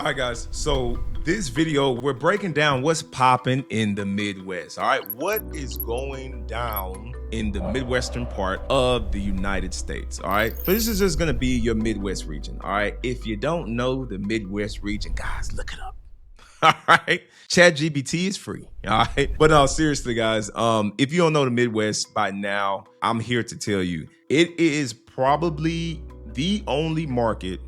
All right, guys. So this video, we're breaking down what's popping in the Midwest. All right, what is going down in the Midwestern part of the United States. All right, so this is just going to be your Midwest region. All right, if you don't know the Midwest region, guys, look it up. All right, ChatGPT is free. All right, but no, seriously, guys, if you don't know the Midwest by now, I'm here to tell you it is probably the only market,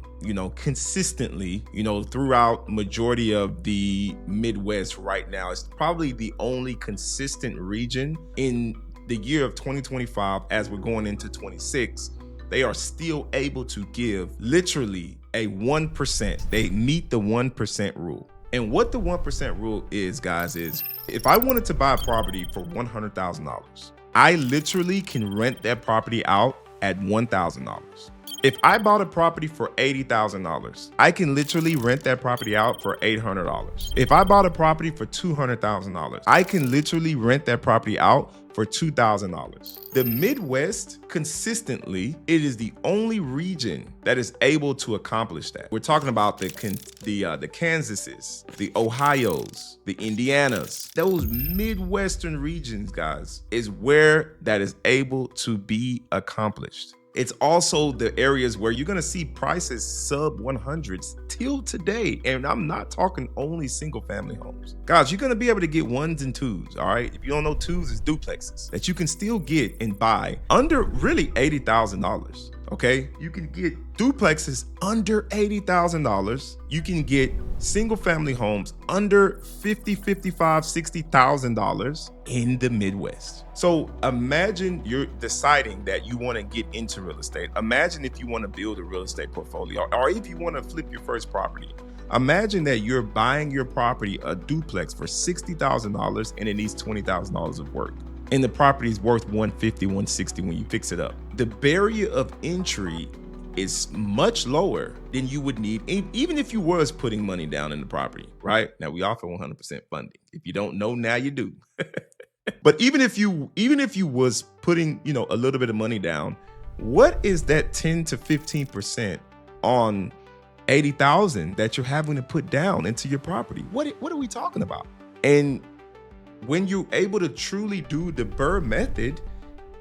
consistently, throughout majority of the Midwest right now. It's probably the only consistent region in the year of 2025 as we're going into 26. They are still able to give literally a 1%. They meet the 1% rule. And what the 1% rule is, guys, is if I wanted to buy a property for $100,000, I literally can rent that property out at $1,000. If I bought a property for $80,000, I can literally rent that property out for $800. If I bought a property for $200,000, I can literally rent that property out for $2,000. The Midwest, consistently, it is the only region that is able to accomplish that. We're talking about the Kansases, the Ohios, the Indianas. Those Midwestern regions, guys, is where that is able to be accomplished. It's also the areas where you're going to see prices sub 100s till today. And I'm not talking only single family homes. Guys, you're going to be able to get ones and twos. All right. If you don't know, twos is duplexes that you can still get and buy under really $80,000. Okay. You can get duplexes under $80,000. You can get single family homes under $50,000, $55,000, $60,000 in the Midwest. So imagine you're deciding that you want to get into real estate. Imagine if you want to build a real estate portfolio, or if you want to flip your first property. Imagine that you're buying your property, a duplex, for $60,000 and it needs $20,000 of work. And the property is worth $150,000, $160,000 when you fix it up. The barrier of entry is much lower than you would need, even if you was putting money down in the property, right? Now we offer 100% funding. If you don't know, now you do. But even if you was putting, a little bit of money down, what is that 10 to 15% on 80,000 that you're having to put down into your property? What are we talking about? And when you're able to truly do the BRRRR method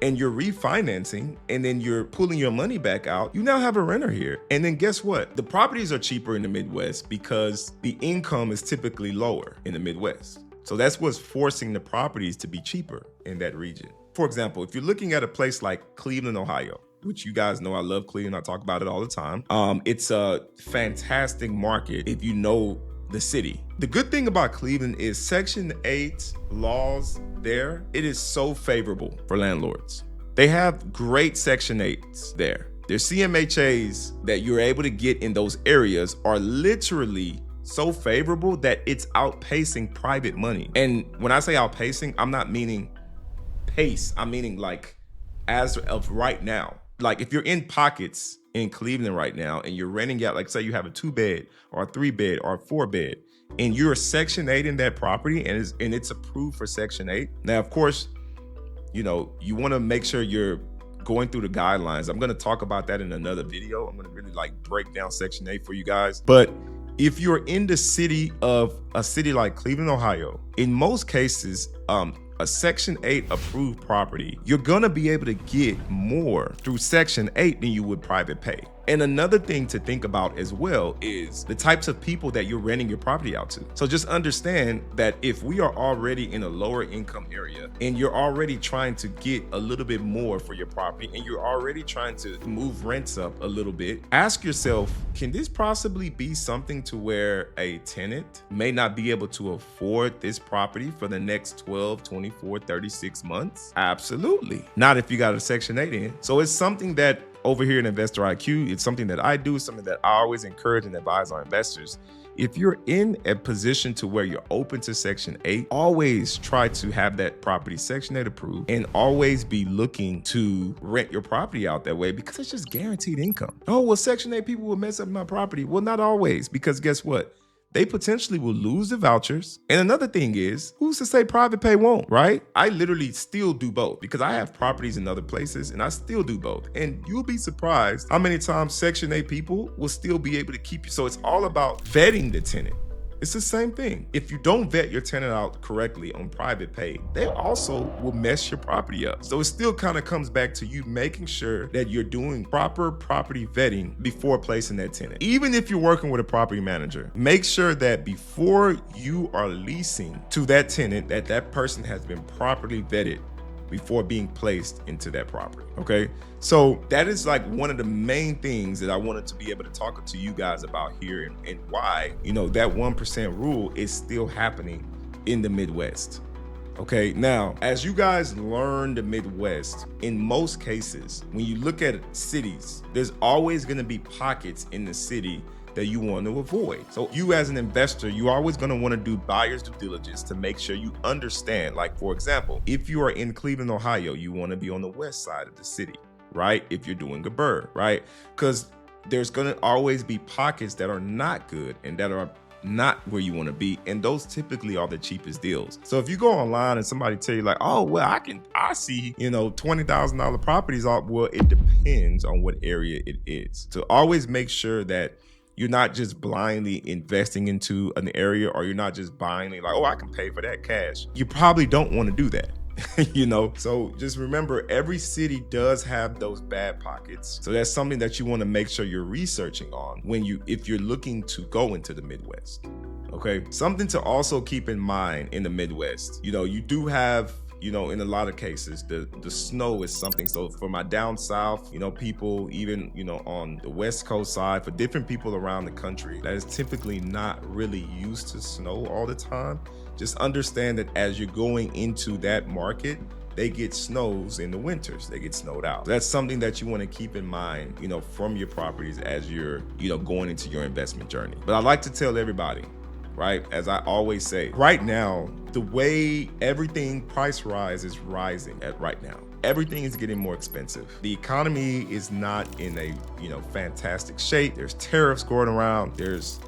and you're refinancing and then you're pulling your money back out, you now have a renter here. And then guess what? The properties are cheaper in the Midwest because the income is typically lower in the Midwest. So that's what's forcing the properties to be cheaper in that region. For example, if you're looking at a place like Cleveland, Ohio, which you guys know I love Cleveland, I talk about it all the time. It's a fantastic market if you know the city. The good thing about Cleveland is Section 8 laws there, it is so favorable for landlords. They have great Section 8s there. Their CMHAs that you're able to get in those areas are literally so favorable that it's outpacing private money. And when I say outpacing, I'm not meaning pace. I'm meaning like as of right now. Like if you're in pockets in Cleveland right now and you're renting out, like say you have a 2-bed or a 3-bed or a 4-bed and you're a Section 8 in that property and it's approved for Section 8. Now, of course, you want to make sure you're going through the guidelines. I'm going to talk about that in another video. I'm going to really break down Section 8 for you guys. But if you're in the city of a city like Cleveland, Ohio, in most cases, a Section 8 approved property, you're gonna be able to get more through Section 8 than you would private pay. And another thing to think about as well is the types of people that you're renting your property out to. So just understand that if we are already in a lower income area and you're already trying to get a little bit more for your property and you're already trying to move rents up a little bit, ask yourself, can this possibly be something to where a tenant may not be able to afford this property for the next 12, 24, 36 months? Absolutely. Not if you got a Section 8 in. So it's something that over here in Investor IQ, it's something that I do, something that I always encourage and advise our investors. If you're in a position to where you're open to Section 8, always try to have that property Section 8 approved and always be looking to rent your property out that way because it's just guaranteed income. Oh, well, Section 8 people will mess up my property. Well, not always, because guess what? they potentially will lose the vouchers. And another thing is, who's to say private pay won't, right? I literally still do both because I have properties in other places and I still do both. And you'll be surprised how many times Section 8 people will still be able to keep you. So it's all about vetting the tenant. It's the same thing. If you don't vet your tenant out correctly on private pay, they also will mess your property up. So it still kind of comes back to you making sure that you're doing proper property vetting before placing that tenant. Even if you're working with a property manager, make sure that before you are leasing to that tenant, that person has been properly vetted before being placed into that property, okay? So that is like one of the main things that I wanted to be able to talk to you guys about here and why, that 1% rule is still happening in the Midwest. Okay, now, as you guys learn the Midwest, in most cases, when you look at cities, there's always gonna be pockets in the city that you want to avoid. So you as an investor, you're always going to want to do buyer's due diligence to make sure you understand. Like, for example, if you are in Cleveland, Ohio, you want to be on the west side of the city, right? If you're doing a BRRRR, right? Because there's going to always be pockets that are not good and that are not where you want to be, and those typically are the cheapest deals. So if you go online and somebody tell you like, oh well, I see $20,000 properties, well, it depends on what area it is. So always make sure that you're not just blindly investing into an area, or you're not just blindly like, oh, I can pay for that cash. You probably don't want to do that. So just remember, every city does have those bad pockets. So that's something that you want to make sure you're researching on if you're looking to go into the Midwest. Okay, something to also keep in mind in the Midwest, you do have in a lot of cases, the snow is something. So for my down south, people even, on the West Coast side, for different people around the country that is typically not really used to snow all the time, just understand that as you're going into that market, they get snows in the winters, they get snowed out. That's something that you want to keep in mind, from your properties as you're, going into your investment journey. But I like to tell everybody, right, as I always say, right now, the way everything price rise is rising right now. Everything is getting more expensive. The economy is not in a, fantastic shape. There's tariffs going around. There's,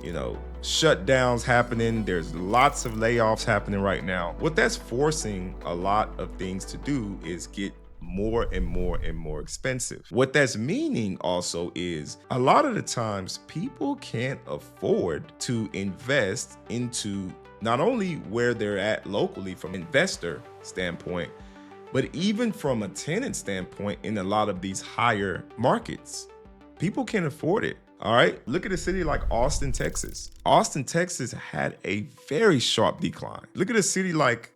shutdowns happening. There's lots of layoffs happening right now. What that's forcing a lot of things to do is get more and more and more expensive. What that's meaning also is a lot of the times people can't afford to invest into not only where they're at locally from an investor standpoint, but even from a tenant standpoint in a lot of these higher markets. People can't afford it. All right, look at a city like Austin, Texas. Austin, Texas had a very sharp decline. Look at a city like,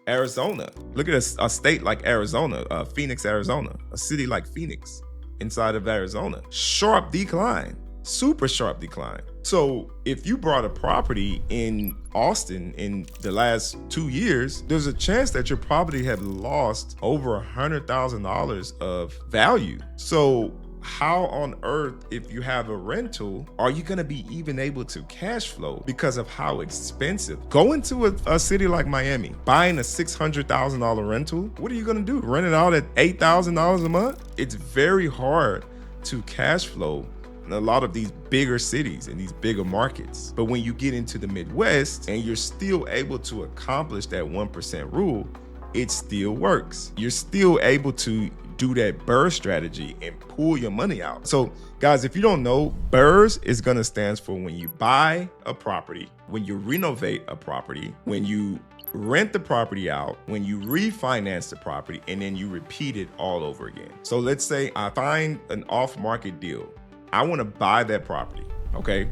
Arizona. Look at a state like Arizona, Phoenix, Arizona, a city like Phoenix inside of Arizona. Sharp decline, super sharp decline. So if you bought a property in Austin in the last 2 years, there's a chance that your property have lost over $100,000 of value. So how on earth, if you have a rental, are you gonna be even able to cash flow because of how expensive? Going to a city like Miami, buying a $600,000 rental, what are you gonna do? Rent it out at $8,000 a month? It's very hard to cash flow in a lot of these bigger cities and these bigger markets. But when you get into the Midwest and you're still able to accomplish that 1% rule, it still works. You're still able to do that BRRRR strategy and pull your money out. So guys, if you don't know, BRRRRs is gonna stand for when you buy a property, when you renovate a property, when you rent the property out, when you refinance the property, and then you repeat it all over again. So let's say I find an off-market deal. I wanna buy that property, okay?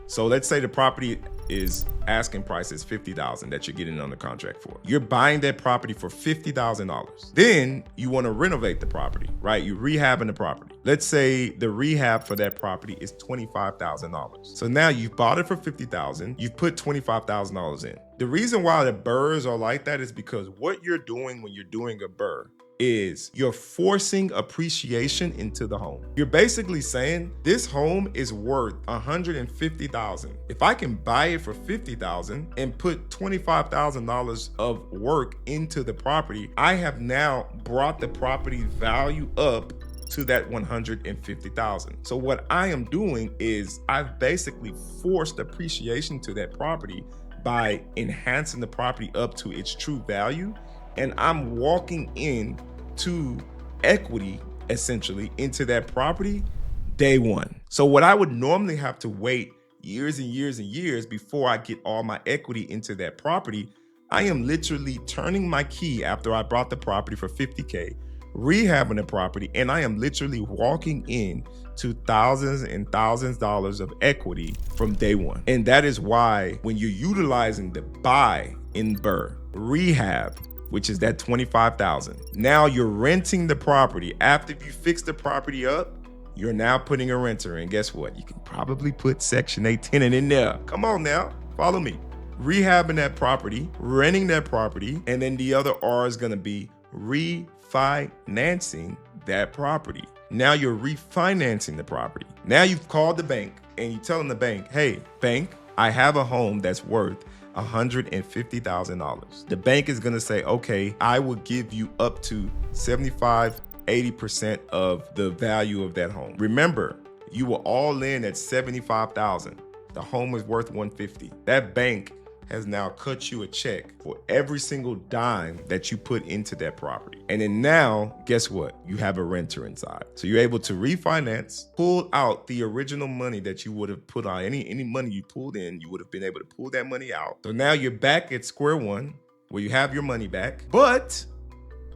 So let's say the property is asking price is $50,000 that you're getting under contract for. You're buying that property for $50,000. Then you want to renovate the property, right? You're rehabbing the property. Let's say the rehab for that property is $25,000. So now you've bought it for $50,000. You've put $25,000 in. The reason why the BRRRRs are like that is because what you're doing when you're doing a BRRRR is you're forcing appreciation into the home. You're basically saying this home is worth $150,000. If I can buy it for $50,000 and put $25,000 of work into the property, I have now brought the property value up to that 150,000. So what I am doing is I've basically forced appreciation to that property by enhancing the property up to its true value. And I'm walking in to equity essentially into that property day one. So what I would normally have to wait years and years and years before I get all my equity into that property, I am literally turning my key after I bought the property for 50K, rehabbing the property, and I am literally walking in to thousands and thousands of dollars of equity from day one. And that is why when you're utilizing the buy in BRRRR, rehab, which is that 25,000, now you're renting the property. After you fix the property up, you're now putting a renter in. Guess what? You can probably put Section 8 tenant in there. Come on now, follow me. Rehabbing that property, renting that property, and then the other R is gonna be refinancing that property. Now you're refinancing the property. Now you've called the bank and you're telling the bank, hey, bank, I have a home that's worth $150,000. The bank is gonna say, okay, I will give you up to 75–80% of the value of that home. Remember, you were all in at 75,000. The home is worth 150. That bank has now cut you a check for every single dime that you put into that property. And then now, guess what? You have a renter inside. So you're able to refinance, pull out the original money that you would have put on, any money you pulled in, you would have been able to pull that money out. So now you're back at square one where you have your money back, but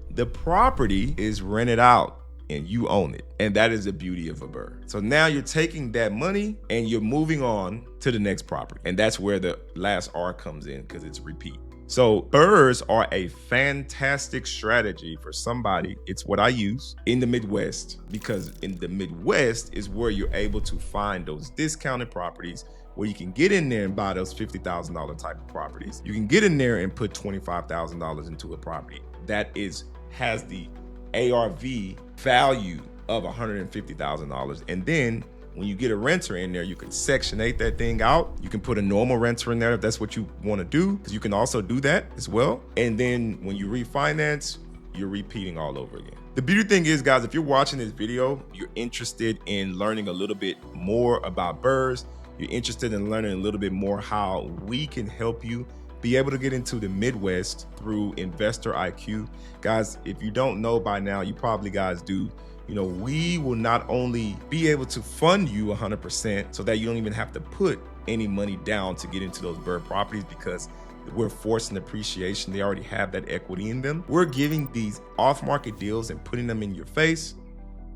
the property is rented out and you own it. And that is the beauty of a BRRRR. So now you're taking that money and you're moving on to the next property. And that's where the last R comes in, because it's repeat. So BRRRRs are a fantastic strategy for somebody. It's what I use in the Midwest, because in the Midwest is where you're able to find those discounted properties where you can get in there and buy those $50,000 type of properties. You can get in there and put $25,000 into a property that has the ARV value of $150,000. And then when you get a renter in there, you can Section 8 that thing out. You can put a normal renter in there if that's what you want to do, because you can also do that as well. And then when you refinance, you're repeating all over again. The beauty thing is, guys, if you're watching this video, you're interested in learning a little bit more about BRRRRs. You're interested in learning a little bit more how we can help you be able to get into the Midwest through Investor IQ. Guys, if you don't know by now, you probably guys do. You know, we will not only be able to fund you 100% so that you don't even have to put any money down to get into those BRRRR properties, because we're forcing appreciation. They already have that equity in them. We're giving these off-market deals and putting them in your face.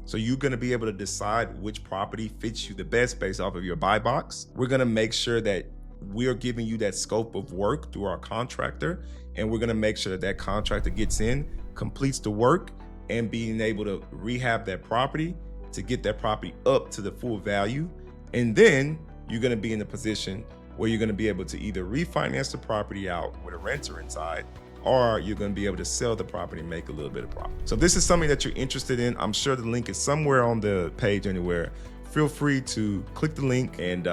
So you're gonna be able to decide which property fits you the best based off of your buy box. We're gonna make sure that we're giving you that scope of work through our contractor, and we're gonna make sure that that contractor gets in, completes the work, and being able to rehab that property to get that property up to the full value. And then you're gonna be in a position where you're gonna be able to either refinance the property out with a renter inside, or you're gonna be able to sell the property and make a little bit of profit. So if this is something that you're interested in, I'm sure the link is somewhere on the page anywhere. Feel free to click the link and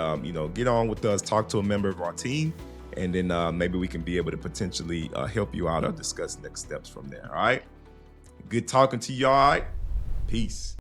get on with us, talk to a member of our team, and then maybe we can be able to potentially help you out or discuss next steps from there. All right. Good talking to you. All right. Peace.